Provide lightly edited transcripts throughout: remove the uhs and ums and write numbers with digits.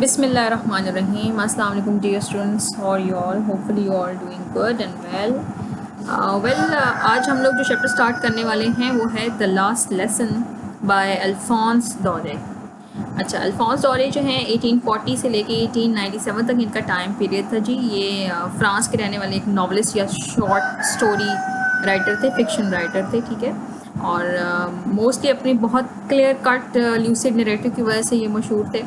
Bismillahirrahmanirrahim. Assalamu alaikum dear students और you all. Hopefully you all doing good and well. आज हम लोग जो चैप्टर स्टार्ट करने वाले हैं वो है the last lesson by Alphonse Daudet. अच्छा, अल्फोंस डोरे जो हैं 1840 से लेके 1897 तक इनका टाइम पीरियड था जी। ये फ्रांस के रहने वाले एक नॉवलिस्ट या शॉर्ट स्टोरी राइटर थे, फिक्शन राइटर थे, ठीक है। और मोस्टली अपनी बहुत क्लियर कट ल्यूसिड नरेटिव की वजह से ये मशहूर थे।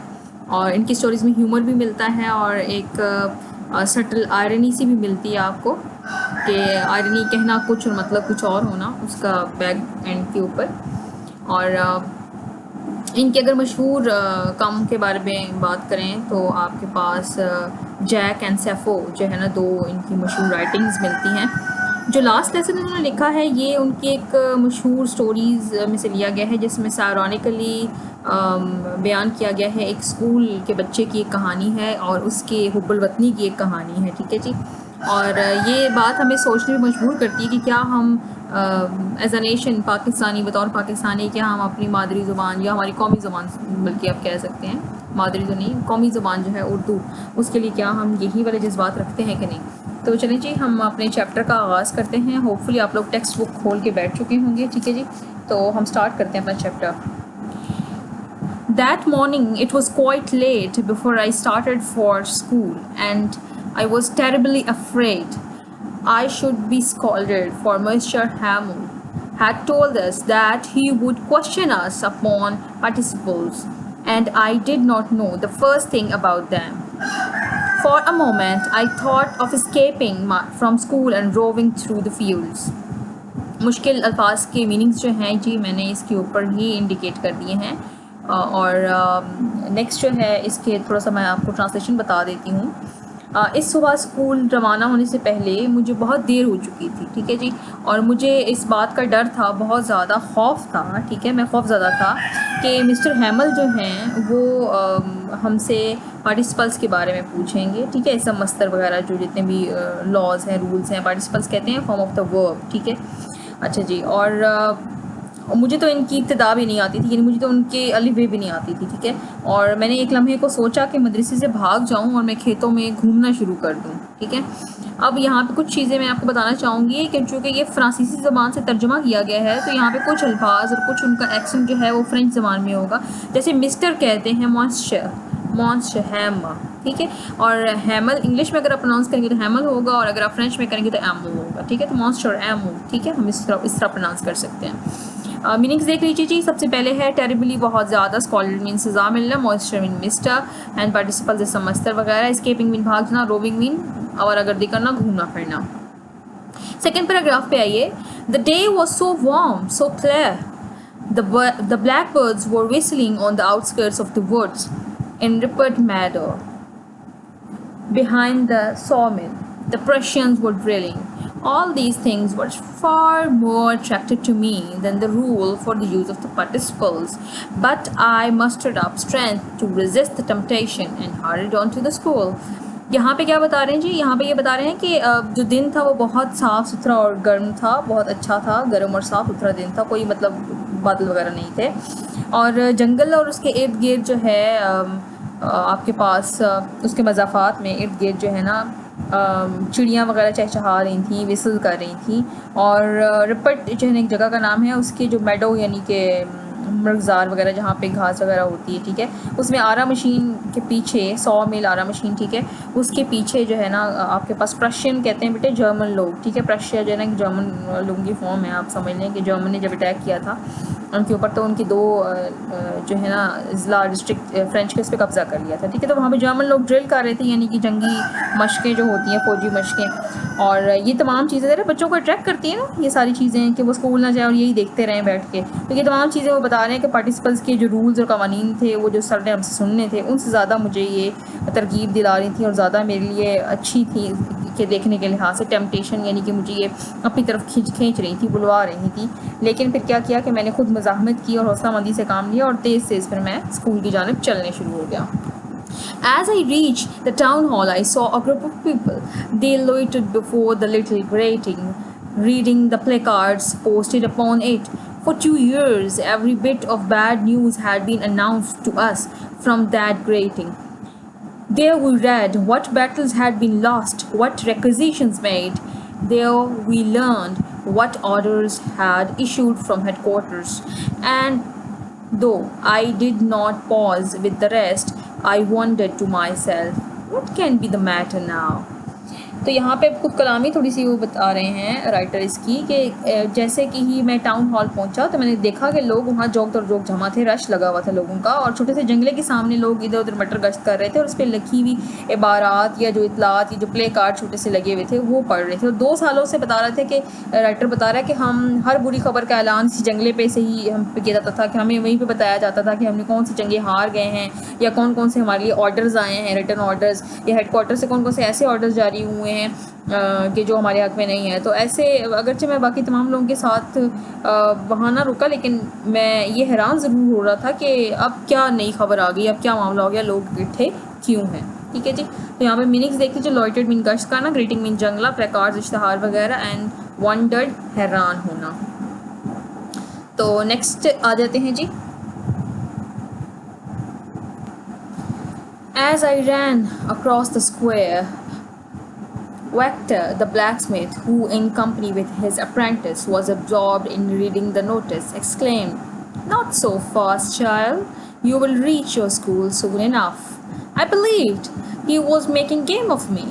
और इनकी स्टोरीज़ में ह्यूमर भी मिलता है और एक सटल आयरनी सी भी मिलती है आपको, कि आयरनी कहना कुछ और मतलब कुछ और होना उसका बैक एंड के ऊपर। और इनके अगर मशहूर काम के बारे में बात करें तो आपके पास जैक एंड सैफो जो है ना, दो इनकी मशहूर राइटिंग्स मिलती हैं। जो लास्ट लेसन उन्होंने लिखा है ये उनकी एक मशहूर स्टोरीज़ में से लिया गया है, जिसमें सायरॉनिकली बयान किया गया है। एक स्कूल के बच्चे की एक कहानी है और उसके हुब्बुल वतनी की एक कहानी है, ठीक है जी। और ये बात हमें सोचने में मजबूर करती है कि क्या हम एज अ नेशन पाकिस्तानी, बतौर पाकिस्तानी, क्या हम अपनी मादरी ज़ुबान या हमारी कौमी ज़ुबान, बल्कि आप कह सकते हैं मादरी तो नहीं, कौमी ज़ुबान जो है उर्दू, उसके लिए क्या हम यही वाले जज्बात रखते हैं कि नहीं। तो चलिए जी, हम अपने चैप्टर का आगाज़ करते हैं। होपफुली आप लोग टेक्स्ट बुक खोल के बैठ चुके होंगे, ठीक है जी। तो हम स्टार्ट करते हैं अपना chapter. That morning it was quite late before I started for school, and I was terribly afraid I should be scolded, for Mr. Hamill had told us that he would question us upon participles, and I did not know the first thing about them. For a moment I thought of escaping from school and roving through the fields. मुश्किल अल्फाज के meanings जो हैं जी मैंने इसके ऊपर ही indicate कर दिए हैं। और नेक्स्ट जो है इसके थोड़ा सा मैं आपको ट्रांसलेशन बता देती हूँ। इस सुबह स्कूल रवाना होने से पहले मुझे बहुत देर हो चुकी थी, ठीक है जी। और मुझे इस बात का डर था, बहुत ज़्यादा खौफ था, ठीक है, मैं खौफज़दा था कि मिस्टर हैमल जो हैं वो हमसे पार्टिसिपल्स के बारे में पूछेंगे, ठीक है। सब मस्तर वगैरह जो जितने भी लॉज हैं, रूल्स हैं, पार्टिसिपल्स कहते हैं फॉर्म ऑफ द वर्ब, ठीक है। अच्छा जी, और मुझे तो इनकी इब्तिदा भी नहीं आती थी, यानी मुझे तो उनके अलिफ बे भी नहीं आती थी, ठीक है। और मैंने एक लम्हे को सोचा कि मदरसे से भाग जाऊं और मैं खेतों में घूमना शुरू कर दूं, ठीक है। अब यहाँ पे कुछ चीज़ें मैं आपको बताना चाहूँगी कि चूँकि ये फ्रांसीसी ज़बान से तर्जुमा किया गया है तो यहाँ पे कुछ अल्फाज और कुछ उनका एक्सेंट जो है वो फ्रेंच ज़बान में होगा। जैसे मिस्टर कहते हैं मॉन्स्टर हैमा, ठीक है। और हैमल इंग्लिश में अगर आप प्रोनाउंस करेंगे तो हैमल होगा, और अगर आप फ्रेंच में करेंगे तो एमो होगा, ठीक है। तो मॉन्स्टर एमो, ठीक है, हम इस तरह प्रोनाउंस कर सकते हैं। मीनिंग्स देख लीजिए जी। सबसे पहले है टेरिबली, बहुत ज़्यादा, स्कॉलर्ड मीन सज़ा मिलना, moisture mean mister, and participle जैसे मस्तर वगैरह, एस्केपिंग मीन भागना, रोविंग मीन आवारागर्दी करना, घूमना फिरना। सेकेंड पैराग्राफ पे आइए। The day was so warm, so clear, the blackbirds were whistling on the outskirts of the woods in Rupert Meadow. Behind the sawmill, the Prussians were drilling. All these things were far more attractive to me than the rule for the use of the participles, but I mustered up strength to resist the temptation and hurried on to the school. यहाँ पे क्या बता रहे हैं जी, यहाँ पे ये बता रहे हैं कि जो दिन था वो बहुत साफ़ सुथरा और गर्म था, बहुत अच्छा था, गर्म और साफ़ सुथरा दिन था, कोई मतलब बादल वगैरह नहीं थे। और जंगल और उसके इर्द गिर्द जो है आपके पास उसके मज़ाफ़ात में इर्द गिर्द जो है ना चिड़ियाँ वगैरह चहचहा रही थी, विसल कर रही थी। और रिपट जो है एक जगह का नाम है, उसके जो मेडो यानी कि मृगज़ार वगैरह जहाँ पे घास वगैरह होती है, ठीक है, उसमें आरा मशीन के पीछे, 100 मील आरा मशीन, ठीक है, उसके पीछे जो है ना आपके पास प्रशियन कहते हैं बेटे, जर्मन लोग, ठीक है। प्रशिया जो है ना जर्मन लोगों की फॉर्म है, आप समझ लें कि जर्मन ने जब अटैक किया था उनके ऊपर तो उनकी दो जो है ना ज़िला डिस्ट्रिक्ट फ्रेंच के उस पर कब्ज़ा कर लिया था, ठीक है। तो वहाँ पे जर्मन लोग ड्रिल कर रहे थे, यानी कि जंगी मशक़ें जो होती हैं, फ़ौजी मशक़ें। और ये तमाम चीज़ें ज़रा बच्चों को अट्रैक्ट करती हैं ना, ये सारी चीज़ें, कि वो स्कूल ना जाए और यही देखते रहें बैठ के। तो ये तमाम चीज़ें वो बता रहे हैं कि पार्टिसिपल्स के जो रूल्स और कवानीन थे वो जो सर ने हमसे सुनने थे, उनसे ज़्यादा मुझे ये तरगीब दिला रही थी और ज़्यादा मेरे लिए अच्छी थी के देखने के लिहाज से। टेम्पटेशन यानी कि मुझे ये अपनी तरफ खींच रही थी, बुलवा रही थी। लेकिन फिर क्या किया कि मैंने खुद मज़ाहमत की और हौसलामंदी से काम लिया और तेज़ फिर मैं स्कूल की जानिब चलने शुरू हो गया। As I reached the town hall, I saw a group of people. They loitered before the little grating, reading the placards posted upon it. For 2 years, every bit of bad news had been announced to us from that grating. There we read what battles had been lost, what requisitions made. There we learned what orders had issued from headquarters. And though I did not pause with the rest, I wondered to myself, what can be the matter now? तो यहाँ पे खुद कलामी थोड़ी सी वो बता रहे हैं writer इसकी कि जैसे कि ही मैं टाउन हॉल पहुँचा तो मैंने देखा कि लोग वहाँ जोक दर जोक जमा थे, रश लगा हुआ था लोगों का, और छोटे से जंगले के सामने लोग इधर उधर मटर गश्त कर रहे थे और उस पर लिखी हुई इबारात या जो इतलात या जो प्ले कार्ड छोटे से लगे हुए थे वो पढ़ रहे थे। और 2 सालों से बता रहे थे कि राइटर बता रहा है कि हम हर बुरी खबर का ऐलान इसी जंगले पे से ही हम पे किया जाता था, कि हमें वहीं पे बताया जाता था कि हमने कौन सी जंगें हार गए हैं या कौन कौन से हमारे लिए ऑर्डर्स आए हैं, रिटर्न ऑर्डर्स, या हेडक्वार्टर से कौन कौन से ऐसे ऑर्डर्स जारी हुए हैं कि जो हमारे हक़ में नहीं है। तो ऐसे अगरचे मैं बाकी तमाम लोगों के साथ वहाँ ना रुका, लेकिन मैं ये हैरान ज़रूर हो रहा था कि अब क्या नई खबर आ गई, अब क्या मामला हो गया, लोग इकट्ठे क्यों हैं। ठीक है जी, तो यहाँ पे मीनिंग्स देख लीजिए। लॉयटेड मीन गश्त करना, ग्रीटिंग मीन जंगला, प्लेकार्ड्स इश्तहार वगैरह, एंड वंडर्ड हैरान होना। तो नेक्स्ट आ जाते हैं जी। As I ran across the square, Vector, the blacksmith, who in company with his apprentice was absorbed in reading the notice, exclaimed, "Not so fast, child. You will reach your school soon enough." I believed he was making game of me,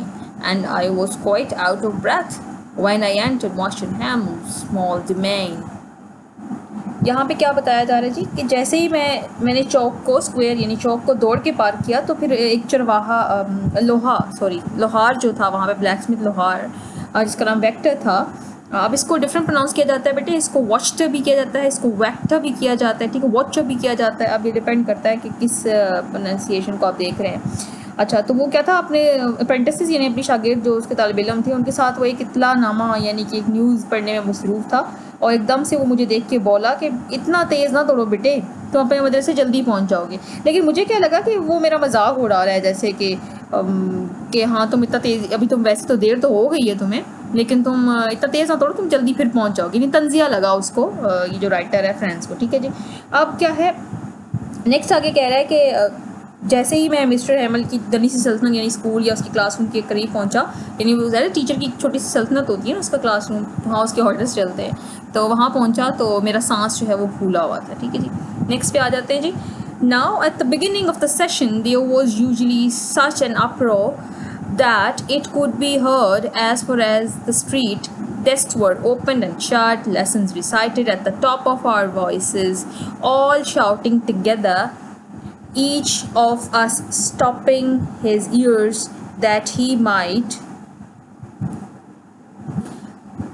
and I was quite out of breath when I entered Master Hamill's small domain. यहाँ पे क्या बताया जा रहा है जी कि जैसे ही मैंने चौक को स्क्वायर यानी चौक को दौड़ के पार किया तो फिर एक चरवाहा लोहार जो था वहाँ पे, ब्लैकस्मिथ लोहार, जिसका नाम वेक्टर था। अब इसको डिफरेंट प्रोनाउंस किया जाता है बेटे, इसको वॉचटर भी किया जाता है, इसको वेक्टर भी किया जाता है, ठीक है, वॉचर भी किया जाता है। अब ये डिपेंड करता है कि किस प्रोनाउंसिएशन को आप देख रहे हैं। अच्छा, तो वो क्या था, अपने अप्रेंटिसेस यानी अपनी शागिर्द जो उसके तालिब इल्म थे उनके साथ वो एक इतला नामा यानी कि एक न्यूज़ पढ़ने में मसरूफ़ था, और एकदम से वो मुझे देख के बोला कि इतना तेज़ ना दौड़ो बेटे, तुम अपने मदरसे जल्दी पहुंच जाओगे। लेकिन मुझे क्या लगा कि वो मेरा मजाक उड़ा रहा है, जैसे कि हाँ तुम इतना तेज़, अभी तुम वैसे तो देर तो हो गई है तुम्हें, लेकिन तुम इतना तेज़ ना दौड़ो, तुम जल्दी फिर पहुंच जाओगे। नहीं, तंजिया लगा उसको, ये जो राइटर है फ्रेंड्स को। ठीक है जी, अब क्या है नेक्स्ट आगे कह रहा है कि जैसे ही मैं मिस्टर हैमल की दनी सी सल्तनत यानी स्कूल या उसकी क्लासरूम के करीब पहुंचा, यानी वो ज़्यादा टीचर की छोटी सी सल्तनत होती है ना उसका क्लासरूम, वहाँ उसके ऑर्डर्स चलते हैं, तो वहाँ पहुंचा तो मेरा सांस जो है वो फूला हुआ था। ठीक है जी, नेक्स्ट पे आ जाते हैं जी। Now at the beginning of the session there was usually such an uproar that it could be heard as far as the street. Desks were opened and shut, lessons recited at the top of our voices, all shouting together, each of us stopping his ears that he might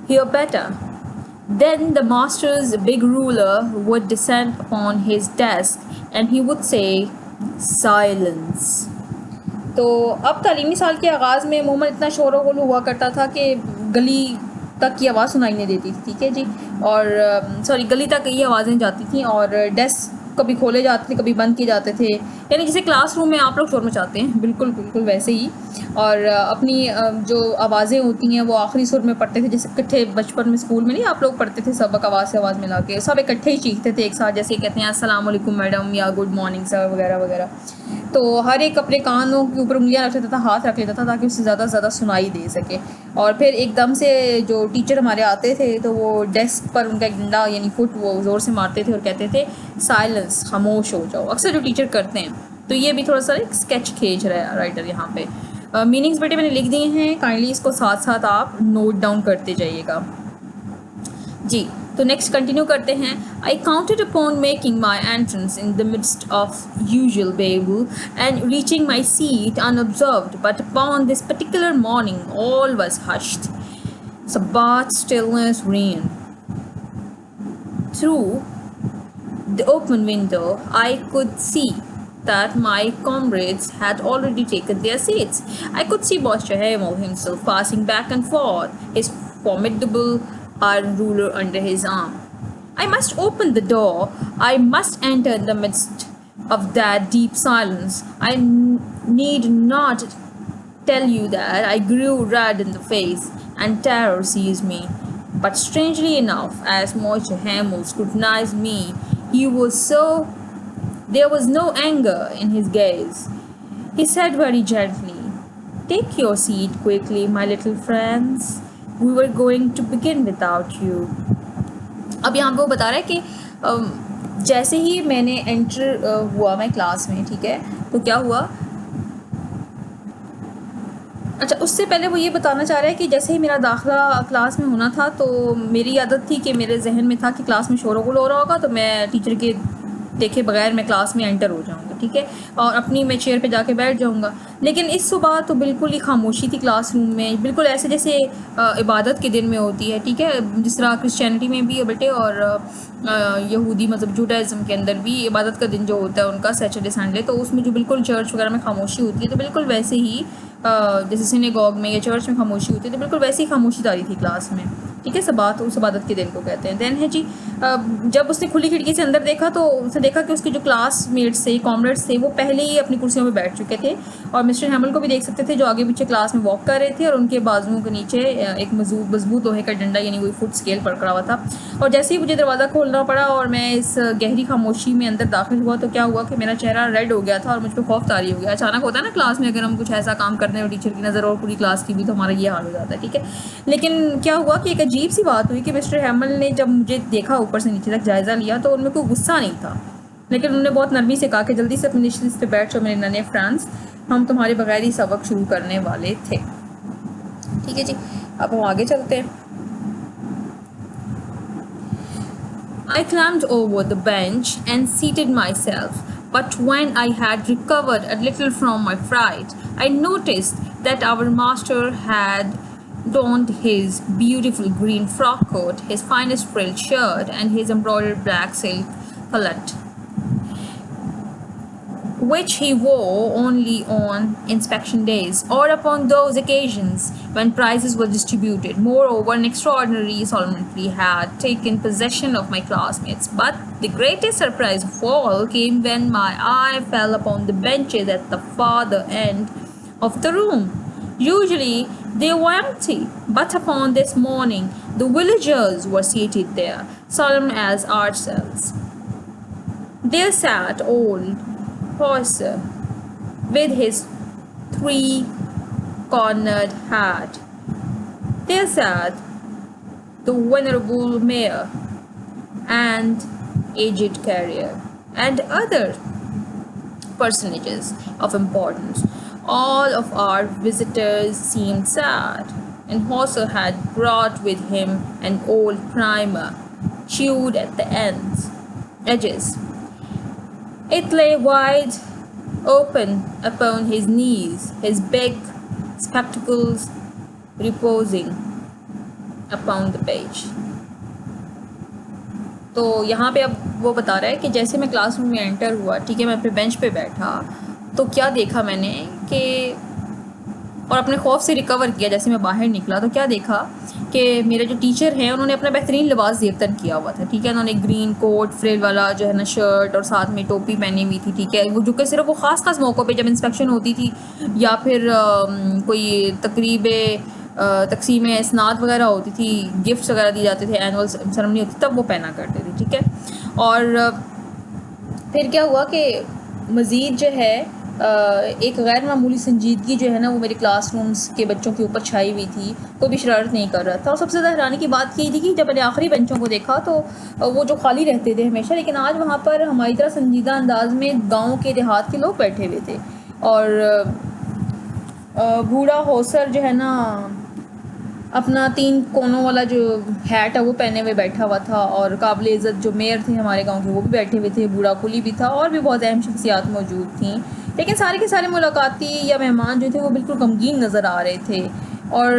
hear better. Then the master's big ruler would descend upon his desk and he would say, "Silence." तो अब तालीमी साल के आगाज़ में अमूमन इतना शोर गुल हुआ करता था कि गली तक की आवाज़ सुनाई नहीं देती थी। ठीक है जी, और गली तक ये आवाज़ें जाती थी, और डेस्क कभी खोले जाते थे कभी बंद किए जाते थे, यानी जैसे क्लासरूम में आप लोग शोर मचाते हैं, बिल्कुल बिल्कुल वैसे ही। और अपनी जो आवाज़ें होती हैं वो आखिरी सुर में पढ़ते थे, जैसे इकट्ठे बचपन में स्कूल में नहीं आप लोग पढ़ते थे सबक आवाज़ से आवाज़ मिला के, सब इकट्ठे ही चीखते थे एक साथ, जैसे कहते हैं अस्सलाम वालेकुम मैडम या गुड मॉर्निंग सर वगैरह वगैरह। तो हर एक अपने कानों के ऊपर उंगलियां रख लेता था, हाथ रख लेता था ताकि उससे ज़्यादा से ज़्यादा सुनाई दे सके। और फिर एकदम से जो टीचर हमारे आते थे तो वो डेस्क पर उनका एक डंडा यानी फुट वो ज़ोर से मारते थे और कहते थे साइलेंस, खामोश हो जाओ। अक्सर जो टीचर करते हैं, तो ये भी थोड़ा सा एक स्केच खींच रहा है राइटर यहाँ पे। मीनिंग्स बेटे मैंने लिख दिए हैं, काइंडली इसको साथ साथ आप नोट डाउन करते जाइएगा जी। तो नेक्स्ट कंटिन्यू करते हैं। I counted upon making my entrance in the midst of usual babel and reaching my seat unobserved, but upon this particular morning all was hushed. Sabbath stillness reigned. Through the open window I could see that my comrades had already taken their seats. I could see Boss Hamel himself passing back and forth, his formidable iron ruler under his arm. I must open the door. I must enter in the midst of that deep silence. I need not tell you that I grew red in the face and terror seized me. But strangely enough, as Moshe Hamel scrutinized me, there was no anger in his gaze. He said very gently, "Take your seat quickly, my little friends. We were going to begin without you." अब यहाँ पे वो बता रहा है कि जैसे ही मैंने एंटर हुआ मैं क्लास में, ठीक है, तो क्या हुआ। अच्छा, उससे पहले वो ये बताना चाह रहा है कि जैसे ही मेरा दाखिला क्लास में होना था तो मेरी आदत थी कि मेरे जहन में था कि क्लास में शोर गुल हो रहा होगा तो मैं टीचर के देखे बगैर मैं क्लास में एंटर हो जाऊंगा, ठीक है, और अपनी मैं चेयर पे जाके बैठ जाऊंगा। लेकिन इस सुबह तो बिल्कुल ही खामोशी थी क्लासरूम में, बिल्कुल ऐसे जैसे इबादत के दिन में होती है, ठीक है, जिस तरह क्रिश्चियनिटी में भी है बेटे, और यहूदी मतलब जूडाइज़म के अंदर भी इबादत का दिन जो होता है उनका सैटरडे संडे, तो उसमें जो बिल्कुल चर्च वगैरह में खामोशी होती है, तो बिल्कुल वैसे ही जैसे सिनेगॉग में या चर्च में खामोशी होती है, तो बिल्कुल वैसी ही खामोशी तारी थी क्लास में, ठीक है। सबात उस इबादत के दिन को कहते हैं। देन है जी, जब उसने खुली खिड़की से अंदर देखा तो उसने देखा कि उसके जो क्लासमेट्स थे, कॉमरेड्स थे, वो पहले ही अपनी कुर्सियों में बैठ चुके थे, और मिस्टर हैमल को भी देख सकते थे जो आगे पीछे क्लास में वॉक कर रहे थे, और उनके बाजुओं के नीचे एक मजबूत लोहे का डंडा यानी वही फुट स्केल पकड़ा हुआ था। और जैसे ही मुझे दरवाज़ा खोलना पड़ा और मैं इस गहरी खामोशी में अंदर दाखिल हुआ तो क्या हुआ कि मेरा चेहरा रेड हो गया था और मुझ पर खौफ तारी हो गया। अचानक होता है ना क्लास में, अगर हम कुछ ऐसा काम करने और टीचर की नज़र और पूरी क्लास की भी, तो हमारा ये हाल हो जाता है, ठीक है। लेकिन क्या हुआ कि एक अजीब सी बात हुई कि मिस्टर हैमल ने जब मुझे देखा ऊपर से नीचे तक जायज़ा लिया तो उनमें कोई गुस्सा नहीं था, लेकिन उन्होंने बहुत नरमी से कहा कि जल्दी से अपनी निश्चित पे बैठ जाओ मेरे नन्हे फ्रेंड्स, हम तुम्हारे बगैर ही सबक शुरू करने वाले थे, ठीक है जी। अब हम आगे चलते हैं। I climbed over the bench and seated myself, but when I had recovered a little from my fright, I noticed that our master had donned his beautiful green frock coat, his finest frilled shirt, and his embroidered black silk collet, which he wore only on inspection days or upon those occasions when prizes were distributed. Moreover, an extraordinary solemnity had taken possession of my classmates. But the greatest surprise of all came when my eye fell upon the benches at the farther end of the room. Usually they were empty, but upon this morning the villagers were seated there, solemn as ourselves. There sat old Horser with his three-cornered hat. There sat the venerable mayor and aged carrier and other personages of importance. All of our visitors seemed sad, and Horser had brought with him an old primer, chewed at the edges. It lay wide open upon his knees, his big spectacles reposing upon the page. तो यहाँ पे अब वो बता रहा है कि जैसे मैं क्लासरूम में एंटर हुआ, ठीक है, मैं अपने बेंच पे बैठा, तो क्या देखा मैंने कि, और अपने खौफ से रिकवर किया, जैसे मैं बाहर निकला तो क्या देखा कि मेरे जो टीचर हैं उन्होंने अपना बेहतरीन लिबास जेबतन किया हुआ था, ठीक है। उन्होंने ग्रीन कोट फ्रिल वाला जो है ना शर्ट और साथ में टोपी पहनी हुई थी, ठीक है, वो जो कि सिर्फ वो ख़ास मौक़ों पे जब इंस्पेक्शन होती थी या फिर कोई तकरीब तकसीम इसनाद वगैरह होती थी, गिफ्ट्स वगैरह दिए जाते थे, एनुअल सेरेमनी होती तब वो पहना करते थे, ठीक है। और फिर क्या हुआ कि मज़ीद जो है एक गैर मामूली संजीदगी जो है ना वो मेरे क्लासरूम्स के बच्चों के ऊपर छाई हुई थी, कोई भी शरारत नहीं कर रहा था। और सबसे ज़्यादा हैरानी की बात ये थी कि जब मैंने आखिरी बेंचों को देखा तो वो जो खाली रहते थे हमेशा, लेकिन आज वहाँ पर हमारी तरह संजीदा अंदाज में गाँव के देहात के लोग बैठे हुए थे। और बूढ़ा होसर जो है ना अपना 3 कोनों वाला जो हैट है वो पहने हुए बैठा हुआ था, और काबिल इज़्ज़त जो मेयर थे हमारे गांव के वो भी बैठे हुए थे, बूढ़ा कुली भी था, और भी बहुत अहम शख्सियात मौजूद थी। लेकिन सारे के सारे मुलाकाती या मेहमान जो थे वो बिल्कुल गमगीन नज़र आ रहे थे। और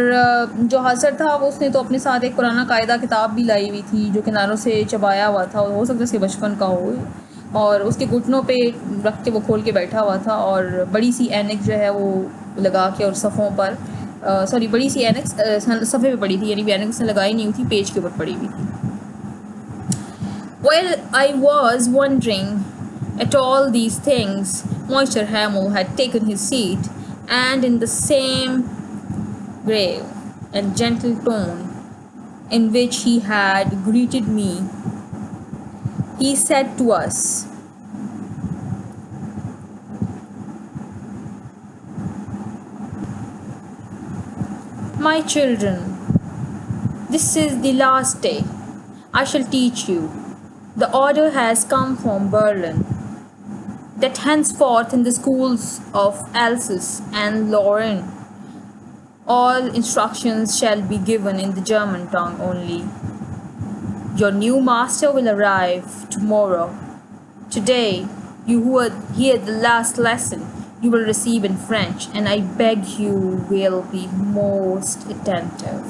जो हासर था वो उसने तो अपने साथ एक पुराना कायदा किताब भी लाई हुई थी जो किनारों से चबाया हुआ था, हो सकता है उसके बचपन का हो, और उसके घुटनों पे रख के वो खोल के बैठा हुआ था। और बड़ी सी एनक जो है वो लगा के और सफ़ों पर सॉरी बड़ी सी एनक सफ़े पे पड़ी थी, यानी भी एनक उसने लगाई नहीं हुई थी, पेज के ऊपर पड़ी हुई थी। While I was wondering at all these things, Mr. Hamill had taken his seat, and in the same grave and gentle tone in which he had greeted me, he said to us, My children, this is the last day. I shall teach you. The order has come from Berlin that henceforth in the schools of Alsace and Lorraine all instructions shall be given in the German tongue only. Your new master will arrive tomorrow. Today, you who hear the last lesson, you will receive in French, and I beg you will be most attentive.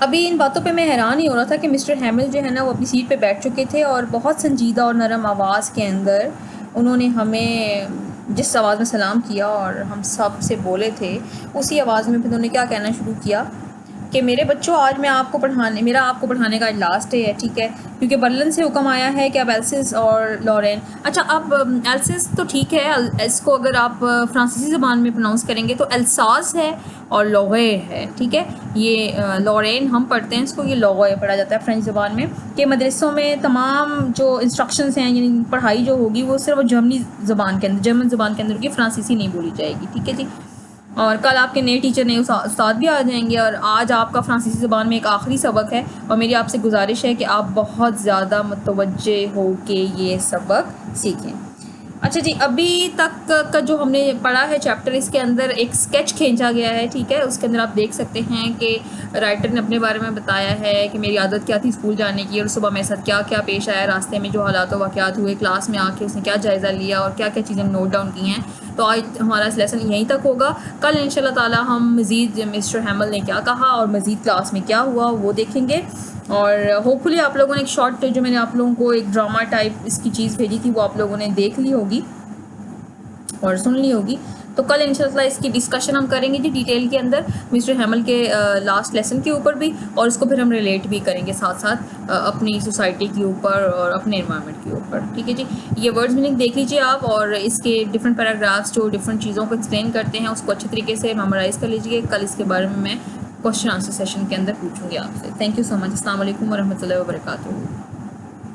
अभी इन बातों पे मैं हैरान ही हो रहा था कि mister हैमिल जो है ना वो अपनी सीट पे बैठ चुके थे और बहुत संजीदा और नरम आवाज़ के अंदर उन्होंने हमें जिस आवाज़ में सलाम किया और हम सब से बोले थे उसी आवाज़ में फिर उन्होंने क्या कहना शुरू किया कि मेरे बच्चों आज मैं आपको पढ़ाने का लास्ट डे है, ठीक है, क्योंकि बर्लिन से हुक्म आया है कि अब एल्सिस और लॉरेन, अच्छा अब एल्सिस तो ठीक है, इसको अगर आप फ्रांसीसी ज़बान में प्रोनाउंस करेंगे तो एल्सास है और लॉरे है, ठीक है, ये लॉरेन हम पढ़ते हैं इसको, ये लॉरे पढ़ा जाता है फ्रेंच ज़बान में, कि मदरसों में तमाम जो इंस्ट्रक्शंस हैं यानी पढ़ाई जो होगी वो सिर्फ जर्मन ज़बान के अंदर होगी, फ्रांसीसी नहीं बोली जाएगी, ठीक है जी। और कल आपके नए टीचर नए उस्ताद भी आ जाएंगे और आज आपका फ्रांसीसी ज़बान में एक आखिरी सबक है और मेरी आपसे गुजारिश है कि आप बहुत ज़्यादा मुतवज्जे हो के ये सबक सीखें। अच्छा जी, अभी तक का जो हमने पढ़ा है चैप्टर, इसके अंदर एक स्केच खींचा गया है, ठीक है, उसके अंदर आप देख सकते हैं कि राइटर ने अपने बारे में बताया है कि मेरी आदत क्या थी स्कूल जाने की और सुबह मेरे साथ क्या क्या पेश आया, रास्ते में जो हालात वाक़यात हुए, क्लास में आके उसने क्या जायज़ा लिया और क्या क्या चीज़ें नोट डाउन की हैं। तो आज हमारा लेसन यहीं तक होगा। कल इंशाल्लाह ताला हम मज़ीद मिस्टर हैमिल ने क्या कहा और मज़ीद क्लास में क्या हुआ वो देखेंगे और होपफुली आप लोगों ने एक शॉर्ट जो मैंने आप लोगों को एक ड्रामा टाइप इसकी चीज़ भेजी थी वो आप लोगों ने देख ली होगी और सुन ली होगी। तो कल इंशाल्लाह इसकी डिस्कशन हम करेंगे जी डिटेल के अंदर मिस्टर हैमिल के लास्ट लेसन के ऊपर भी और इसको फिर हम रिलेट भी करेंगे साथ साथ अपनी सोसाइटी के ऊपर और अपने एनवायरनमेंट के ऊपर, ठीक है जी। ये वर्ड्स मीनिंग देख लीजिए आप और इसके डिफरेंट पैराग्राफ्स जो डिफरेंट चीज़ों को एक्सप्लेन करते हैं उसको अच्छे तरीके से मेमोराइज़ कर लीजिए। कल इसके बारे में मैं क्वेश्चन आंसर सेशन के अंदर पूछूंगी आपसे। Thank you so much. अस्सलाम वालेकुम व रहमतुल्लाहि व बरकातुहू।